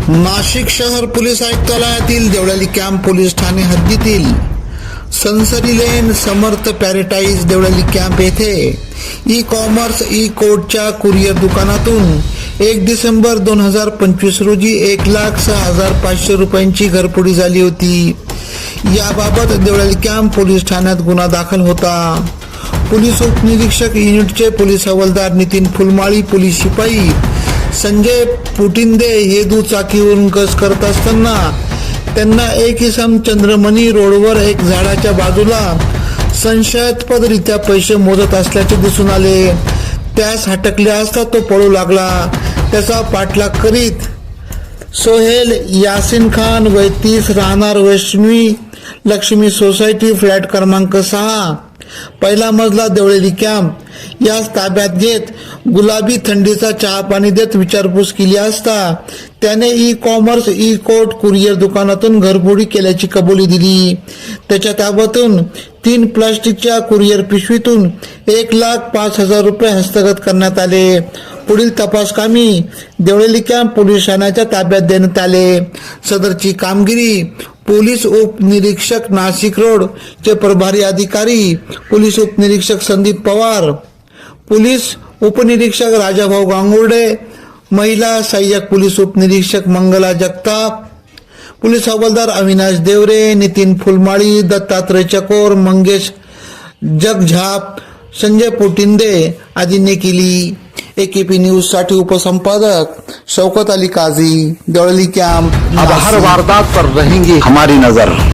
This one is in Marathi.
नाशिक शहर पोलीस आयुक्तालयातील देवळाली कॅम्प पोलीस ठाणे हद्दीतील Sansari lane Samarth paradise Deolali camp येथे ई कॉमर्स ई कोडच्या कुरिअर दुकानातून 1 डिसेंबर 2025 रोजी 1,06,500 रुपयांची घरफोडी झाली होती। याबाबत देवळाली कॅम्प पोलीस ठाण्यात गुन्हा दाखल होता। पोलीस उपनिरीक्षक युनिटचे पोलीस हवालदार नितीन फुलमाळी, पोलीस शिपाई संजय पुटिंदे हे दुचाकीवरून गस्त करत असताना त्यांना एक इसम चंद्रमणी रोडवर एक झाडाच्या बाजूला संशयास्पदरित्या पैसे मोजत असल्याचे दिसून आले। त्यास हटकले असता तो पळू लागला। त्याचा पाठलाग करीत सोहेल यासिन खान वय 30 राहणार लक्ष्मी सोसायटी फ्लॅट क्रमांक 6 पहिला मजला देवळाली कॅम्प यास ताब्यात घेत गुलाबी थंडीचा चहा पाणी देत विचारपूस केली असता त्याने E commerce E code courier दुकानातून घरफोडी केल्याची कबुली दिली। त्याच्या ताब्यातून 3 प्लास्टिकच्या कुरिअर पिशवीतून 1,05,000 रुपये हस्तगत करण्यात आले। पुढील तपासकामी देवळाली कॅम्प पोलीस ठाण्याच्या ताब्यात देण्यात आले। सदरची कामगिरी पोलीस उपनिरीक्षक नाशिक रोड चे प्रभारी अधिकारी पोलीस उपनिरीक्षक संदीप पवार, पोलीस उपनिरीक्षक राजाभाऊ गांगुर्डे, महिला सहाय्यक पोलीस उपनिरीक्षक मंगला जगताप, पोलीस हवालदार अविनाश देवरे, नितीन फुलमाळी, दत्तात्रय चकोर, मंगेश जगझाप, संजय पुटिंदे आदींनी केली। AKP न्यूज साठी उपसंपादक शौकत अली काजी, देवळाली कॅम्प। अब हर वारदात पर रहेंगी हमारी नजर।